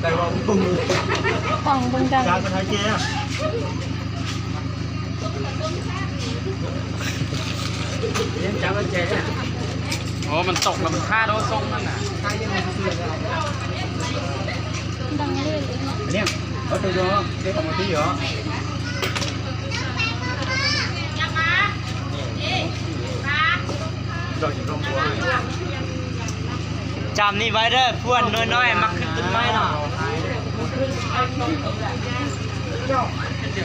แต่ว่าปุ้ง กล่องเบิ่งจัง การมันหายเจ๊อะเลี้ยงจับมันเจ๊อะ โอ้มันตกแล้วมันฆ่าโดนทรงนั่นน่ะ ดังเลย อันนี้เอาตัวเยอะเจ๊ของมันที่เยอะดอกจิ๋วลงบัว จำนี่ไว้เด้อพวนน้อยๆมักขึ้นต้นไม้เนาะ เยอะจิ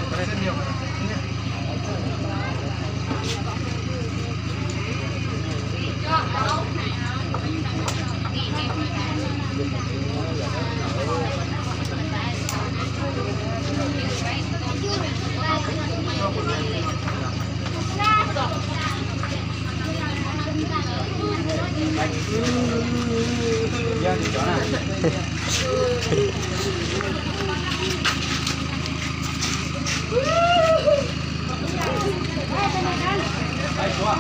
๋วน่ะไปชัวร์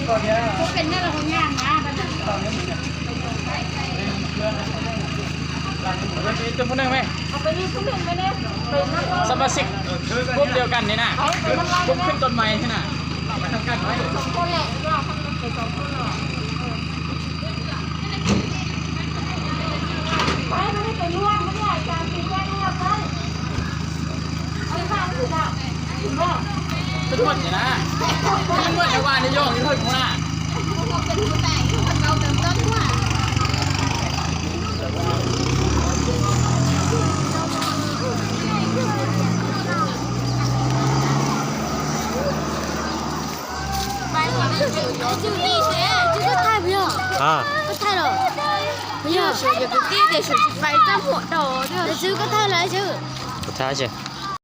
ก็เยอะ เป็นเรื่องของย่างนะบัดนี้ จะพูดได้ไหม เอาไปนี่ทุกเรื่องไปเลยไปนั่งรอ สมาชิกกลุ่มเดียวกันนี่นะกลุ่มขึ้นต้นไม้ที่น่ะไปทำกันไว้ สองคนแหละก็ทำกันไปสองคนหรอไม่ได้ไปร่วมไม่ได้การตีแย่ร่วมเลยเอาไปฟังถูกอ่ะถูกป่ะ เป็นคนนี่นะเป็นคนในวานในโยงที่เท่าอยู่ข้างหน้า เป็นผู้แต่งคนเราเติมต้นด้วย就一学，这个太不要，这太了，不要学，有个爹爹学去翻张火的，这个太来着。不太行。